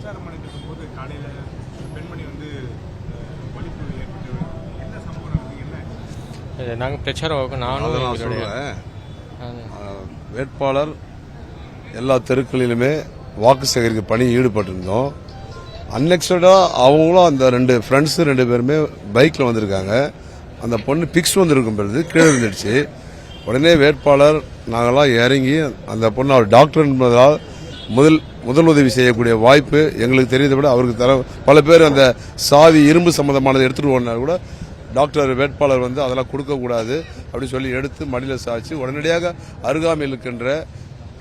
பிரச்சாரம் பண்ணிட்டு இருக்கும்போது காலையில் பெண்மணி வந்து வலிப்பு ஏற்பட்டு என்ன சம்பவம் நடந்தது? என்ன நாங்கள் பிரச்சாரம் நானும் வேட்பாளர் எல்லா தெருக்களிலுமே வாக்கு சேகரிக்க பணி ஈடுபட்டிருந்தோம். அன்எக்ஸ்பெக்டா அவங்களும் அந்த 2 ஃப்ரெண்ட்ஸ் 2 பேருமே பைக்ல வந்திருக்காங்க. அந்த பொண்ணு பிக்ஸ் வந்திருக்கும் பொழுது கீழே இருந்துடுச்சு. உடனே வேட்பாளர் நாங்கெல்லாம் இறங்கி அந்த பொண்ணு அவர் டாக்டர் என்பதால் முதல் உதவி செய்யக்கூடிய வாய்ப்பு எங்களுக்கு தெரிந்ததை விட அவருக்கு தர பல பேர் அந்த சாவி இரும்பு சம்பந்தமானதை எடுத்துட்டு போனா கூட டாக்டர் வேட்பாளர் வந்து அதெல்லாம் கொடுக்கக்கூடாது அப்படின்னு சொல்லி எடுத்து மடியில் சாய்ச்சி உடனடியாக அருகாமையில் இருக்கின்ற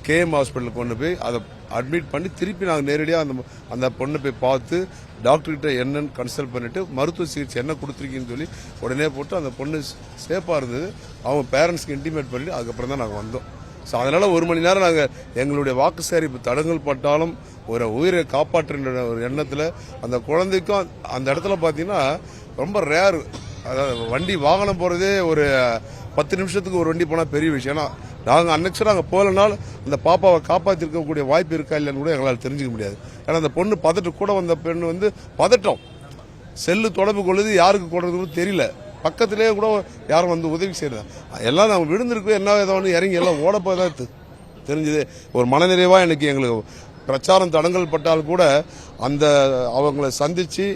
கேஎம் ஹாஸ்பிட்டலுக்கு கொண்டு போய் அதை அட்மிட் பண்ணி திருப்பி நாங்கள் நேரடியாக அந்த பொண்ணை போய் பார்த்து டாக்டர்கிட்ட என்னன்னு கன்சல்ட் பண்ணிட்டு மருத்துவ சிகிச்சை என்ன கொடுத்துருக்கீங்கன்னு சொல்லி உடனே போட்டு அந்த பொண்ணு சேஃபாக இருந்தது. அவங்க பேரண்ட்ஸ்க்கு இன்டிமேட் பண்ணிட்டு அதுக்கப்புறம் தான் நாங்கள் வந்தோம். ஸோ அதனால 1 மணி நேரம் நாங்கள் எங்களுடைய வாக்கு சேகரிப்பு தடங்கல் பட்டாலும் ஒரு உயிரை காப்பாற்றுன்ற ஒரு எண்ணத்தில் அந்த குழந்தைக்கும் அந்த இடத்துல பார்த்தீங்கன்னா ரொம்ப ரேர். அதாவது வண்டி வாகனம் போகிறதே ஒரு 10 நிமிஷத்துக்கு ஒரு வண்டி போனால் பெரிய விஷயம். ஏன்னா நாங்கள் அன்னைக்கு அங்கே போகலனாலும் அந்த பாப்பாவை காப்பாற்றிருக்கக்கூடிய வாய்ப்பு இருக்கா இல்லைன்னு கூட எங்களால் தெரிஞ்சுக்க முடியாது. ஏன்னா அந்த பொண்ணு பதட்டம் கூட வந்த பெண் வந்து பதட்டம் செல்லு தொடர்பு கொள்ளுது யாருக்கு கொடுறதுன்னு தெரியல. பக்கத்திலேயே கூட யாரும் வந்து உதவி செய்யறது எல்லாம் நாங்கள் விழுந்திருக்கோம் என்ன ஏதாவது இறங்கி எல்லாம் ஓடப்போ தான் தெரிஞ்சது. ஒரு மனநிறைவாக எனக்கு எங்களுக்கு பிரச்சாரம் தடங்கல் பட்டால் கூட அந்த அவங்கள சந்திச்சு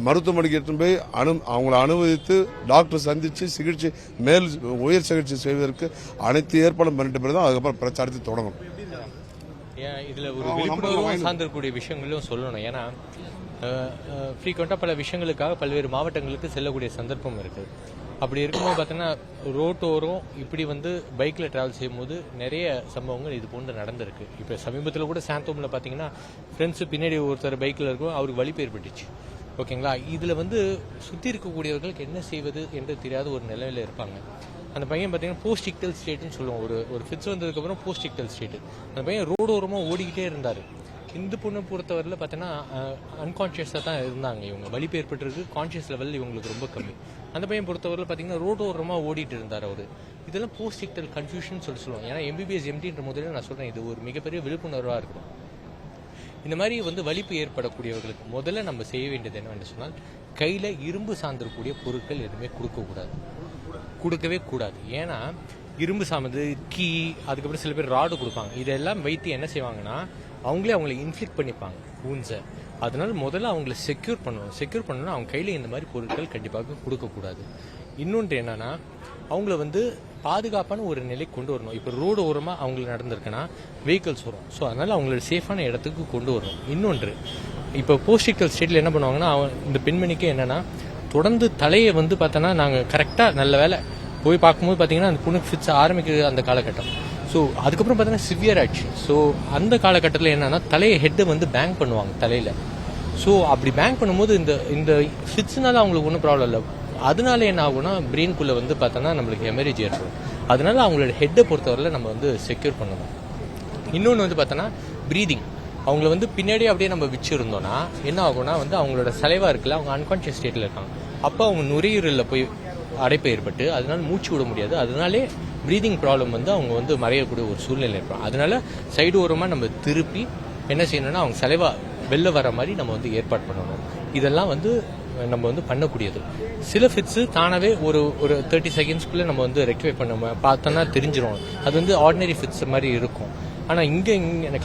மருத்துவமனைக்கு எடுத்துன்னு போய் அவங்கள அனுமதித்து டாக்டர் சந்திச்சு சிகிச்சை உயர் சிகிச்சை செய்வதற்கு அனைத்து ஏற்பாடும் பண்ணிட்டு பிறகு தான் அதுக்கப்புறம் பிரச்சாரத்தை தொடங்கணும். இதுல ஒரு விழிப்புணர்வு சார்ந்திருக்கக்கூடிய விஷயங்களும் சொல்லணும். ஏன்னா ஃப்ரீக்வெண்டா பல விஷயங்களுக்காக பல்வேறு மாவட்டங்களுக்கு செல்லக்கூடிய சந்தர்ப்பம் இருக்கு. அப்படி இருக்கும்போது பார்த்தீங்கன்னா ரோட்டோரம் இப்படி வந்து பைக்கில் டிராவல் செய்யும்போது நிறைய சம்பவங்கள் இது போன்று நடந்திருக்கு. இப்போ சமீபத்தில் கூட சாந்தோமில் பார்த்தீங்கன்னா ஃப்ரெண்ட்ஸு பின்னாடி ஒருத்தர் பைக்கில் இருக்கும், அவருக்கு வலிப்பு ஏற்பட்டுச்சு. ஓகேங்களா, இதில் வந்து சுற்றி இருக்கக்கூடியவர்களுக்கு என்ன செய்வது என்று தெரியாத ஒரு நிலையில் இருப்பாங்க. அந்த பையன் பார்த்தீங்கன்னா போஸ்ட் இக்டல் ஸ்டேட்னு சொல்லுவோம். ஒரு ஃபிட்ஸ் வந்ததுக்கப்புறம் போஸ்ட் இக்டல் ஸ்டேட். அந்த பையன் ரோடோரமாக ஓடிக்கிட்டே இருந்தார். இந்த பொண்ணை பொறுத்தவரையில் பார்த்தீங்கன்னா அன்கான்ஷியஸாக தான் இருந்தாங்க. இவங்க வலிப்பு ஏற்பட்டிருக்கு, கான்ஷியஸ் லெவல் இவங்களுக்கு ரொம்ப கம்மி. அந்த பையன் பொறுத்தவரையில் பார்த்தீங்கன்னா ரோடோரமாக ஓடிட்டு இருந்தார் அவர். இதெல்லாம் போஸ்ட் இக்டல் கன்ஃபியூஷன் சொல்லுவாங்க. ஏன்னா எம்பிபிஎஸ் எம்டின்ற முதல்ல நான் சொல்கிறேன், இது ஒரு மிகப்பெரிய விழிப்புணர்வாக இருக்கும். இந்த மாதிரி வந்து வலிப்பு ஏற்படக்கூடியவர்களுக்கு முதல்ல நம்ம செய்ய வேண்டியது என்னவென்று சொன்னால், கையில் இரும்பு சார்ந்திருக்கக்கூடிய பொருட்கள் எதுவுமே கொடுக்கவே கூடாது. ஏன்னா இரும்பு சார்ந்தது கீ, அதுக்கப்புறம் சில பேர் ராடு கொடுப்பாங்க. இதெல்லாம் வைத்து என்ன செய்வாங்கன்னா அவங்கள இன்ஃப்ளிக்ட் பண்ணிப்பாங்க ஊன்ஸை. அதனால முதல்ல அவங்கள செக்யூர் பண்ணணும். அவங்க கையில் இந்த மாதிரி பொருட்கள் கண்டிப்பாக கொடுக்கக்கூடாது. இன்னொன்று என்னன்னா, அவங்கள வந்து பாதுகாப்பான ஒரு நிலை கொண்டு வரணும். இப்போ ரோடு ஓரமாக அவங்களுக்கு நடந்திருக்குன்னா வெஹிக்கிள்ஸ் வரும். ஸோ அதனால அவங்கள சேஃபான இடத்துக்கு கொண்டு வரணும். இன்னொன்று, இப்போ போஸ்டிக்கல் ஸ்டேட்டில் என்ன பண்ணுவாங்கன்னா, இந்த பெண்மணிக்கு என்னன்னா தொடர்ந்து தலையை வந்து பார்த்தோன்னா நாங்கள் கரெக்டாக நல்ல வேலை போய் பார்க்கும்போது பார்த்தீங்கன்னா அந்த பொண்ணுக்கு ஃபிட்ஸ் ஆரம்பிக்கிறது அந்த காலகட்டம். ஸோ அதுக்கப்புறம் பார்த்தீங்கன்னா சிவியர் ஆச்சு. ஸோ அந்த காலகட்டத்தில் என்னன்னா தலையை ஹெட்டை வந்து பேங்க் பண்ணுவாங்க தலையில். ஸோ அப்படி பேங்க் பண்ணும்போது இந்த ஃபிட்ஸ்னால அவங்களுக்கு ஒன்றும் ப்ராப்ளம் இல்லை. அதனால என்ன ஆகும்னா பிரெயின்குள்ளே வந்து பார்த்தோன்னா நம்மளுக்கு ஹெமரேஜ் ஏற்படும். அதனால அவங்களோட ஹெட்டை பொறுத்தவரையில் நம்ம வந்து செக்யூர் பண்ணணும். இன்னொன்று வந்து பார்த்தோன்னா ப்ரீதிங். அவங்கள வந்து பின்னாடியே அப்படியே நம்ம வச்சுருந்தோன்னா என்ன ஆகும்னா வந்து அவங்களோட சலைவா இருக்குல்ல, அவங்க அன்கான்ஷியஸ் ஸ்டேட்டில் இருக்காங்க. அப்போ அவங்க நுரையீரலில் போய் அடைப்பு ஏற்பட்டு அதனால மூச்சு விட முடியாது. அதனாலே ப்ரீதிங் ப்ராப்ளம் வந்து அவங்க வந்து மறையக்கூடிய ஒரு சூழ்நிலை இருப்பாங்க. அதனால சைடு ஓரமாக நம்ம திருப்பி என்ன செய்யணும்னா அவங்க சலைவா வெளில வர மாதிரி நம்ம வந்து ஏற்பாடு பண்ணணும். இதெல்லாம் வந்து நம்ம வந்து பண்ணக்கூடியது. சில ஃபிட்ஸு தானாகவே ஒரு 30 செகண்ட்ஸ்க்குள்ளே நம்ம வந்து ரெக்டிஃபை பண்ண பார்த்தோன்னா தெரிஞ்சிடும். அது வந்து ஆர்டினரி ஃபிட்ஸ் மாதிரி இருக்கும். ஆனால் இங்கே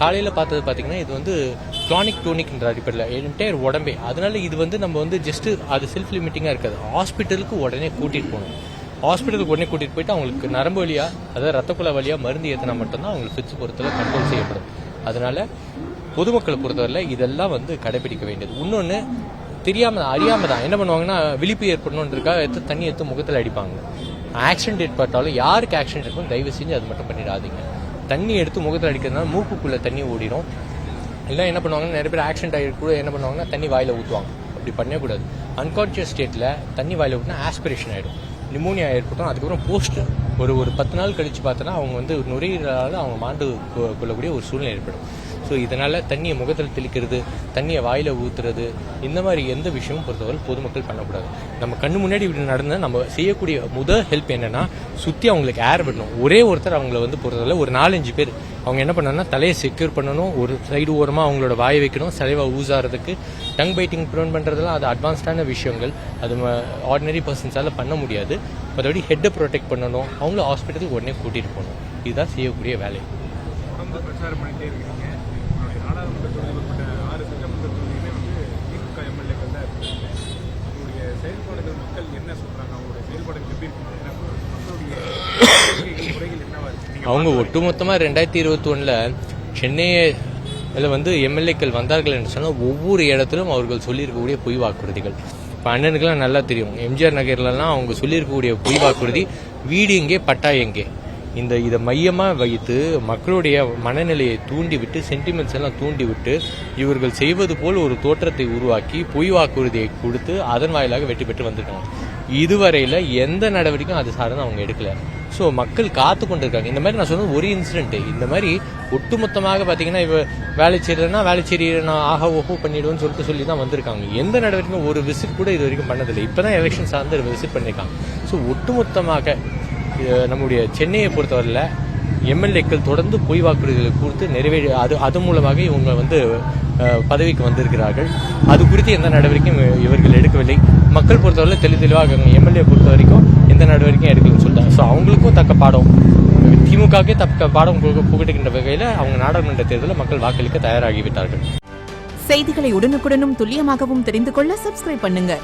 காலையில் பார்த்தது பார்த்தீங்கன்னா இது வந்து கிளானிக் டோனிக்ன்ற அடிப்படையில் என்டையர் உடம்பே. அதனால இது வந்து நம்ம வந்து ஜஸ்ட்டு அது செல்ஃப் லிமிட்டிங்காக இருக்காது. ஹாஸ்பிட்டலுக்கு உடனே கூட்டிகிட்டு போகணும். ஹாஸ்பிட்டலுக்கு உடனே கூட்டிகிட்டு போயிட்டு அவங்களுக்கு நரம்பு வழியாக, அதாவது ரத்த குழாய் வழியாக மருந்து ஏற்றினா மட்டும்தான் அவங்களுக்கு ஃபிட்ஸ் பொறுத்தவரை கண்ட்ரோல் செய்யப்படும். அதனால பொதுமக்களை பொறுத்தவரையில் இதெல்லாம் வந்து கடைபிடிக்க வேண்டியது. இன்னொன்று, அறியாமல் தான் என்ன பண்ணுவாங்கன்னா, விழிப்பு ஏற்படணுன்றதுக்காக தண்ணி எடுத்து முகத்தில் அடிப்பாங்க. ஆக்சிடென்ட் ஏற்பட்டாலும் யாருக்கு ஆக்சிடென்ட் இருக்கும் தயவு செஞ்சு அது மட்டும் பண்ணிடாதீங்க. தண்ணி எடுத்து முகத்தில் அடிக்கிறதுனால மூக்குக்குள்ளே தண்ணி ஓடிடும். இல்லை என்ன பண்ணுவாங்கன்னா, நிறைய பேர் ஆக்சிடென்ட் ஆகிட்டு கூட என்ன பண்ணுவாங்கன்னா தண்ணி வாயில் ஊற்றுவாங்க. அப்படி பண்ணக்கூடாது. அன்கான்ஷியஸ் ஸ்டேட்டில் தண்ணி வாயில் ஊற்றினா ஆஸ்பிரேஷன் ஆகிடும், நிமோனியா ஏற்படும். அதுக்கப்புறம் ஒரு 10 நாள் கழித்து பார்த்தோன்னா அவங்க வந்து நுரையீரலால் அவங்க மாண்டு கொள்ளக்கூடிய ஒரு சூழ்நிலை ஏற்படும். ஸோ இதனால் தண்ணியை முகத்தில் தெளிக்கிறது, தண்ணியை வாயில் ஊற்றுறது, இந்த மாதிரி எந்த விஷயமும் பொறுத்தவரை பொதுமக்கள் பண்ணக்கூடாது. நம்ம கண்ணு முன்னாடி இப்படி நடந்தால் நம்ம செய்யக்கூடிய முதல் ஹெல்ப் என்னென்னா சுற்றி அவங்களுக்கு ஏர் விடணும். ஒரே ஒருத்தர் அவங்கள வந்து பொறுத்தவரை ஒரு 4-5 பேர் அவங்க என்ன பண்ணணும்னா தலையை செக்யூர் பண்ணணும், ஒரு சைடு ஓரமாக அவங்களோட வாயை வைக்கணும், சலைவா ஊசாகிறதுக்கு. டங் பைட்டிங் ப்ரிவென்ட் பண்ணுறதுலாம் அது அட்வான்ஸ்டான விஷயங்கள், அது ஆர்டினரி பர்சன்ஸால் பண்ண முடியாது. மற்றபடி ஹெட்டை ப்ரொடெக்ட் பண்ணணும், அவங்கள ஹாஸ்பிட்டலுக்கு உடனே கூட்டிகிட்டு போகணும். இதுதான் செய்யக்கூடிய வேலை. தொடர்ந்து பிரச்சாரம் பண்ணிட்டே இருக்கிறீங்க. உங்களுடைய நாடாளுமன்ற தொகுதியில் உட்பட்ட 6 சட்டமன்ற தொகுதியுமே வந்து திமுக எம்எல்ஏக்கள் தான் இருக்காங்க. அவங்களுடைய செயல்பாடுகள் மக்கள் என்ன சொல்றாங்க, அவங்களுடைய செயல்பாடுகள் எப்படி இருக்கு, மக்களுடைய குறைகள் என்னவா இருக்கு? அவங்க ஒட்டுமொத்தமாக 2021 சென்னையில் வந்து எம்எல்ஏக்கள் வந்தார்கள் என்று சொன்னால் ஒவ்வொரு இடத்திலும் அவர்கள் சொல்லியிருக்கக்கூடிய பொய் வாக்குறுதிகள். இப்போ அண்ணனுக்கெல்லாம் நல்லா தெரியும், எம்ஜிஆர் நகர்லலாம் அவங்க சொல்லியிருக்கக்கூடிய பொய் வாக்குறுதி வீடு எங்கே பட்டா எங்கே, இதை மையமாக வைத்து மக்களுடைய மனநிலையை தூண்டிவிட்டு, சென்டிமெண்ட்ஸ் எல்லாம் தூண்டிவிட்டு, இவர்கள் செய்வது போல் ஒரு தோற்றத்தை உருவாக்கி பொய் வாக்குறுதியை கொடுத்து அதன் வாயிலாக வெற்றி பெற்று வந்திருக்காங்க. இதுவரையில் எந்த நடவடிக்கையும் அது சார்ந்து அவங்க எடுக்கல. ஸோ மக்கள் காத்து கொண்டு இருக்காங்க. இந்த மாதிரி நான் சொன்னது ஒரு இன்சிடென்ட். இந்த மாதிரி ஒட்டுமொத்தமாக பார்த்தீங்கன்னா இப்போ வேலைச்சேரினா வேலைச்சேரியை நான் ஆஹா ஓஹோ பண்ணிடுவேன்னு சொல்லி தான் வந்திருக்காங்க. எந்த நடவடிக்கையும் ஒரு விசிட் கூட இது வரைக்கும் பண்ணதில்லை. இப்போ தான் எலெக்ஷன் சார்ந்து விசிட் பண்ணியிருக்காங்க. ஸோ ஒட்டுமொத்தமாக நம்முடைய சென்னையை பொறுத்தவரையில் எம்எல்ஏக்கள் தொடர்ந்து பொய் வாக்குறுதிகளை கொடுத்து அது மூலமாக இவங்க வந்து பதவிக்கு வந்திருக்கிறார்கள். அது குறித்து எந்த நடவடிக்கையும் இவர்கள் எடுக்கவில்லை. மக்கள் பொறுத்தவரை தெளிவாக எம்எல்ஏ பொறுத்த வரைக்கும் எந்த நடவடிக்கையும் எடுக்கலன்னு சொல்லிட்டாங்க. ஸோ அவங்களுக்கும் தக்க பாடம், திமுகவுக்கே தக்க பாடம் புகட்டுகின்ற வகையில் அவங்க நாடாளுமன்ற தேர்தலில் மக்கள் வாக்களிக்க தயாராகிவிட்டார்கள். செய்திகளை உடனுக்குடனும் துல்லியமாகவும் தெரிந்து கொள்ள சப்ஸ்கிரைப் பண்ணுங்க.